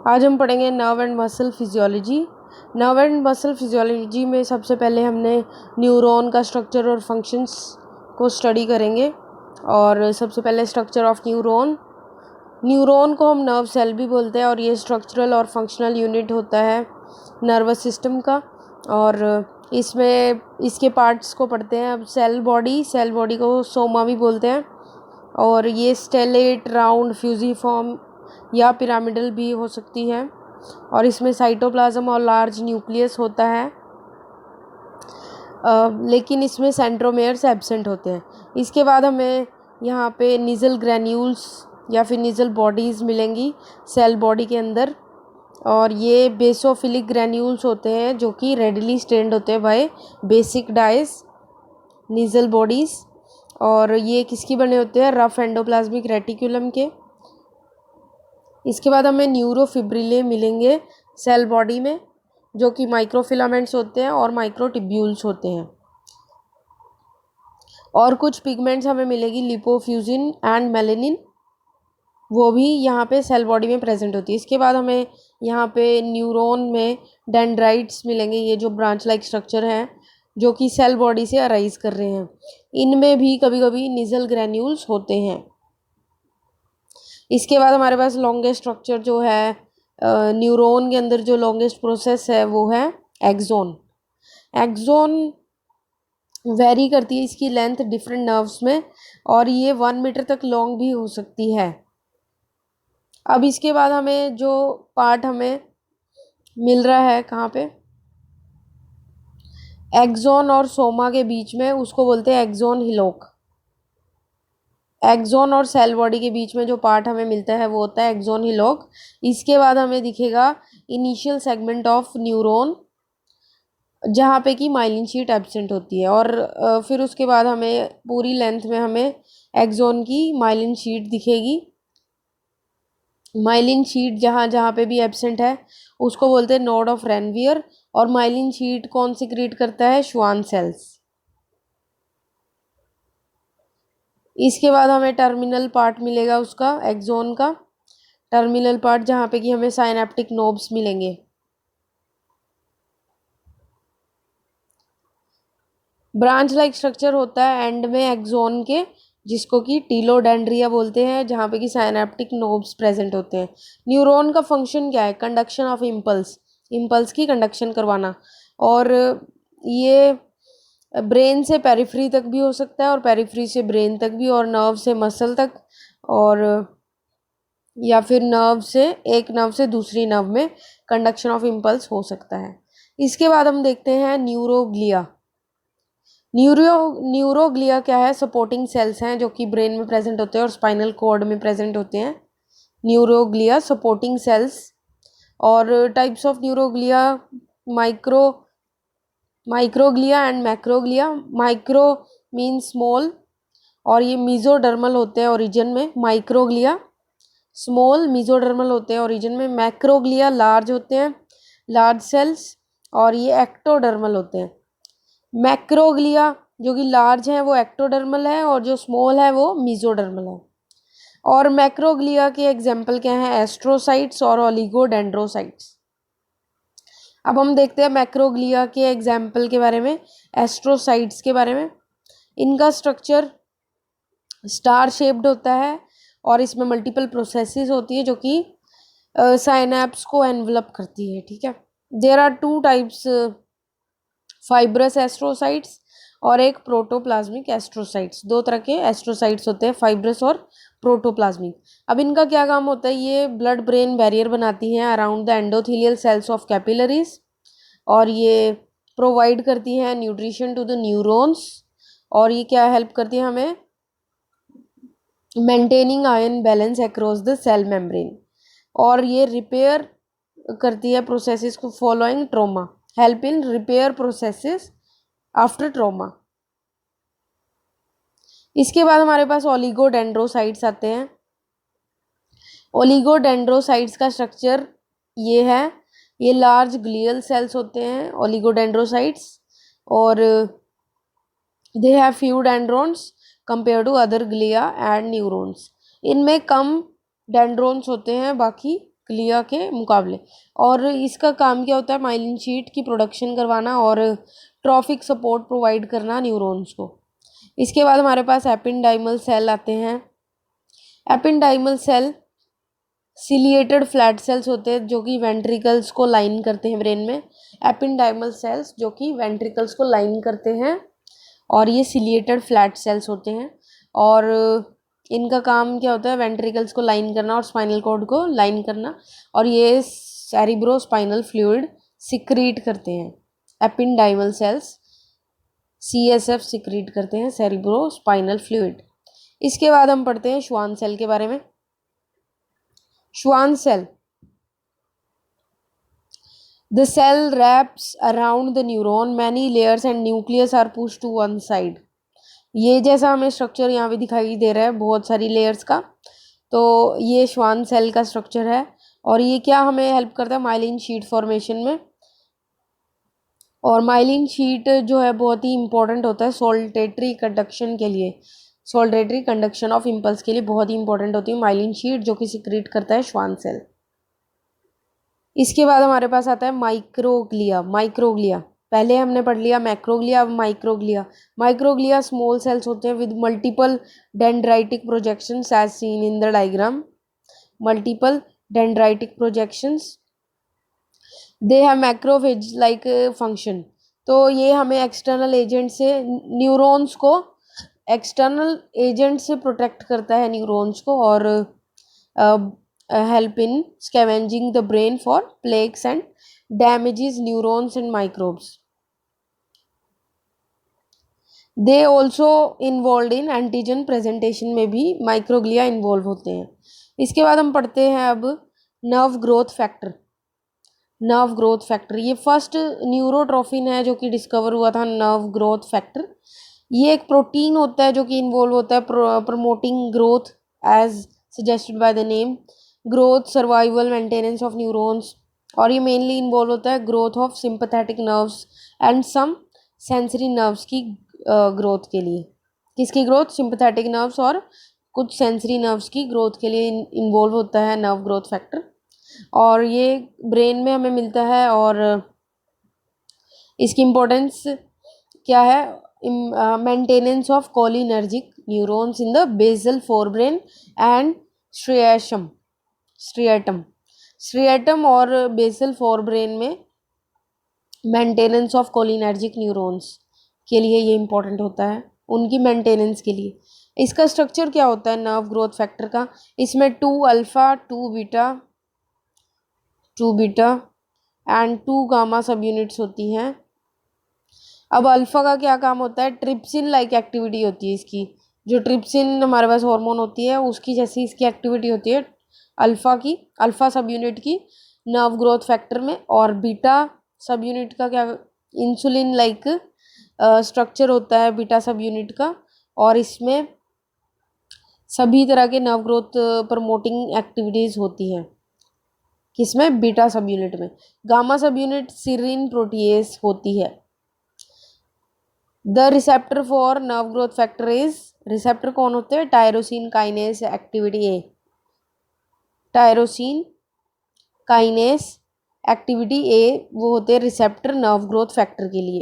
आज हम पढ़ेंगे nerve and muscle physiology. Nerve and muscle physiology में सबसे पहले हमने न्यूरॉन का स्ट्रक्चर और फंक्शंस को स्टडी करेंगे। और सबसे पहले स्ट्रक्चर ऑफ न्यूरॉन। न्यूरॉन को हम नर्व सेल भी बोलते हैं और ये स्ट्रक्चरल और फंक्शनल यूनिट होता है नर्वस सिस्टम का। और इसमें इसके पार्ट्स को पढ़ते हैं। अब सेल बॉडी को सोमा भी बोलते हैं। और ये स्टेलेट, राउंड, फ्यूजिफॉर्म या पिरामिडल भी हो सकती है। और इसमें साइटोप्लाज्म और लार्ज न्यूक्लियस होता है, लेकिन इसमें सेंट्रोमेयर्स एब्सेंट होते हैं। इसके बाद हमें यहाँ पे निजल ग्रैन्यूल्स या फिर निजल बॉडीज़ मिलेंगी सेल बॉडी के अंदर। और ये बेसोफिलिक ग्रैन्यूल्स होते हैं जो कि रेडिली स्टेन्ड होते हैं by basic dyes Nissl bodies. और ये किसकी बने होते हैं? रफ एंडोप्लाज्मिक रेटिकुलम के। इसके बाद हमें न्यूरोफिब्रिले मिलेंगे सेल बॉडी में, जो कि माइक्रोफिलामेंट्स होते हैं और माइक्रोटिब्यूल्स होते हैं। और कुछ पिगमेंट्स हमें मिलेगी लिपोफ्यूजिन एंड मेलेनिन, वो भी यहाँ पे सेल बॉडी में प्रेजेंट होती है। इसके बाद हमें यहाँ पे न्यूरॉन में डेंड्राइट्स मिलेंगे, ये जो ब्रांच लाइक स्ट्रक्चर हैं जो कि सेल बॉडी से अराइज कर रहे हैं। इनमें भी कभी कभी निजल ग्रैन्यूल्स होते हैं। इसके बाद हमारे पास लॉन्गेस्ट स्ट्रक्चर जो है न्यूरॉन के अंदर, जो लॉन्गेस्ट प्रोसेस है वो है एक्सोन। एक्सोन वेरी करती है इसकी लेंथ डिफरेंट नर्व्स में, और ये 1 मीटर तक लॉन्ग भी हो सकती है। अब इसके बाद हमें जो पार्ट हमें मिल रहा है कहाँ पे, एक्सोन और सोमा के बीच में, उसको बोलते हैं एक्सोन हिलोक। एक्सोन और सेल बॉडी के बीच में जो पार्ट हमें मिलता है वो होता है एक्सोन हिलोक। इसके बाद हमें दिखेगा इनिशियल सेगमेंट ऑफ न्यूरॉन, जहाँ पे कि माइलिन शीट एब्सेंट होती है। और फिर उसके बाद हमें पूरी लेंथ में हमें एक्सोन की माइलिन शीट दिखेगी। माइलिन शीट जहाँ जहाँ पे भी एब्सेंट है उसको बोलते हैं नोड ऑफ रेनवियर। और माइलिन शीट कौन सिक्रीट करता है? Schwann cells. इसके बाद हमें टर्मिनल पार्ट मिलेगा उसका, एक्सोन का टर्मिनल पार्ट, जहाँ पे कि हमें साइनेप्टिक नोब्स मिलेंगे। ब्रांच लाइक स्ट्रक्चर होता है एंड में एक्सोन के, जिसको कि टीलोडेंड्रिया बोलते हैं, जहाँ पे कि साइनेप्टिक नोब्स प्रेजेंट होते हैं। न्यूरॉन का फंक्शन क्या है? कंडक्शन ऑफ इम्पल्स की कंडक्शन करवाना। और ये ब्रेन से पेरिफ्री तक भी हो सकता है और पेरिफ्री से ब्रेन तक भी, और नर्व से मसल तक, और या फिर एक नर्व से दूसरी नर्व में कंडक्शन ऑफ इम्पल्स हो सकता है। इसके बाद हम देखते हैं न्यूरोग्लिया। न्यूरोग्लिया क्या है? सपोर्टिंग सेल्स हैं जो कि ब्रेन में प्रेजेंट होते हैं और स्पाइनल कॉर्ड में प्रेजेंट होते हैं। Neuroglia supporting cells. और types of neuroglia, microglia and macroglia. Micro mean small, और ये मीजोडर्मल होते हैं ओरिजिन में। माइक्रोग्लिया स्मॉल, मीजोडर्मल होते हैं ओरिजिन में। मैक्रोग्लिया लार्ज होते हैं, लार्ज सेल्स, और ये एक्टोडर्मल होते हैं। मैक्रोग्लिया जो कि लार्ज है वो एक्टोडर्मल है, और जो स्मॉल है वो मीजोडर्मल है। और मैक्रोग्लिया के एग्जाम्पल क्या हैं? एस्ट्रोसाइट्स और ओलिगोडेंड्रोसाइट्स। अब हम देखते हैं मैक्रोग्लिया के एग्जाम्पल के बारे में, एस्ट्रोसाइट्स के बारे में। इनका स्ट्रक्चर स्टार शेप्ड होता है और इसमें मल्टीपल प्रोसेसेस होती है जो कि साइनैप्स को एनवलप करती है। ठीक है, there are 2 types, fibrous astrocytes और एक प्रोटोप्लाज्मिक एस्ट्रोसाइट्स। 2 तरह के एस्ट्रोसाइट्स होते हैं, फाइब्रस और प्रोटोप्लाज्मिक। अब इनका क्या काम होता है? ये ब्लड ब्रेन बैरियर बनाती हैं around the endothelial cells of capillaries, और ये प्रोवाइड करती हैं न्यूट्रिशन टू द न्यूरॉन्स। और ये क्या हेल्प करती है हमें? Maintaining ion balance across the cell membrane. और ये रिपेयर करती है प्रोसेसेस को following trauma, help in repair processes after trauma. इसके बाद हमारे पास ओलिगोडेंड्रोसाइट्स आते हैं। ओलिगोडेंड्रोसाइट्स का स्ट्रक्चर ये है, ये लार्ज ग्लियल सेल्स होते हैं ओलिगोडेंड्रोसाइट्स, और they have few dendrons compare to other glia and neurons. इनमें कम डेंड्रॉन्स होते हैं बाकी ग्लिया के मुकाबले। और इसका काम क्या होता है, माइलिन शीट की प्रोडक्शन करवाना और ट्रॉफिक सपोर्ट प्रोवाइड करना न्यूरॉन्स को। इसके बाद हमारे पास एपिंडाइमल सेल आते हैं। एपिंडाइमल सेल सिलिएटेड फ्लैट सेल्स होते हैं जो कि वेंट्रिकल्स को लाइन करते हैं ब्रेन में। एपिंडाइमल सेल्स जो कि वेंट्रिकल्स को लाइन करते हैं और ये सिलिएटेड फ्लैट सेल्स होते हैं। और इनका काम क्या होता है, वेंट्रिकल्स को लाइन करना और स्पाइनल कॉर्ड को लाइन करना। और ये सेरिब्रोस्पाइनल फ्लूइड सिक्रीट करते हैं। एपिंडाइमल सेल्स CSF सिक्रीट करते हैं, सेरिब्रोस्पाइनल फ्लूइड। इसके बाद हम पढ़ते हैं श्वान सेल के बारे में। Schwann cell, the cell wraps around the neuron, many layers and nucleus are pushed to one side। ये जैसा हमें स्ट्रक्चर यहाँ पे दिखाई दे रहा है बहुत सारी लेयर्स का, तो ये श्वान सेल का स्ट्रक्चर है। और ये क्या हमें हेल्प करता है, माइलिन शीट फॉर्मेशन में। और माइलिन शीट जो है बहुत ही इंपॉर्टेंट होता है सोल्टेटरी कंडक्शन के लिए, सोल्टेटरी कंडक्शन ऑफ इम्पल्स के लिए बहुत ही इंपॉर्टेंट होती है माइलिन शीट, जो कि सिक्रीट करता है श्वान सेल। इसके बाद हमारे पास आता है माइक्रोग्लिया। माइक्रोग्लिया पहले हमने पढ़ लिया मैक्रोग्लिया, अब माइक्रोग्लिया। माइक्रोग्लिया स्मॉल सेल्स होते हैं with multiple dendritic projections as seen in the diagram. Multiple dendritic projections, they have macrophage like function. तो ये हमें एक्सटर्नल एजेंट से, न्यूरॉन्स को एक्सटर्नल एजेंट से प्रोटेक्ट करता है न्यूरॉन्स को, और help in scavenging the brain for plaques and damages neurons and microbes. They also involved in antigen presentation में भी माइक्रोग्लिया इन्वॉल्व होते हैं। इसके बाद हम पढ़ते हैं अब nerve growth factor. Nerve growth factor ये फर्स्ट न्यूरोट्रोफिन है जो कि डिस्कवर हुआ था, नर्व ग्रोथ फैक्टर। ये एक प्रोटीन होता है जो कि इन्वॉल्व होता है promoting growth as suggested by the name, growth, survival, maintenance of neurons. और ये मेनली इन्वॉल्व होता है growth of sympathetic nerves and some sensory nerves की ग्रोथ के लिए। किसकी ग्रोथ, सिंपैथेटिक नर्व्स और कुछ सेंसरी नर्व्स की ग्रोथ के लिए इन्वॉल्व होता है नर्व ग्रोथ फैक्टर। और ये ब्रेन में हमें मिलता है। और इसकी इम्पोर्टेंस क्या है, maintenance of cholinergic neurons in the basal forebrain and striatum और बेसल फोरब्रेन में मेंटेनेंस ऑफ कोलिनर्जिक न्यूरॉन्स के लिए ये इंपॉर्टेंट होता है, उनकी मेंटेनेंस के लिए। इसका स्ट्रक्चर क्या होता है नर्व ग्रोथ फैक्टर का, इसमें 2 अल्फा 2 बीटा एंड 2 गामा सब यूनिट्स होती हैं। अब अल्फा का क्या काम होता है, ट्रिप्सिन लाइक एक्टिविटी होती है इसकी। जो ट्रिप्सिन हमारे पास हार्मोन होती है उसकी जैसी इसकी एक्टिविटी होती है अल्फा सब यूनिट की नर्व ग्रोथ फैक्टर में। और बीटा सब यूनिट का क्या, इंसुलिन लाइक स्ट्रक्चर होता है बीटा सब यूनिट का। और इसमें सभी तरह के नर्व ग्रोथ प्रमोटिंग एक्टिविटीज़ होती हैं, किसमें, बीटा सब यूनिट में। गामा सब यूनिट सीरीन प्रोटीएस होती है। The receptor for nerve growth factor is, receptor कौन होते हैं, टायरोसिन काइनेस एक्टिविटी ए। टायरोसिन काइनेस एक्टिविटी ए वो होते हैं रिसेप्टर नर्व ग्रोथ फैक्टर के लिए।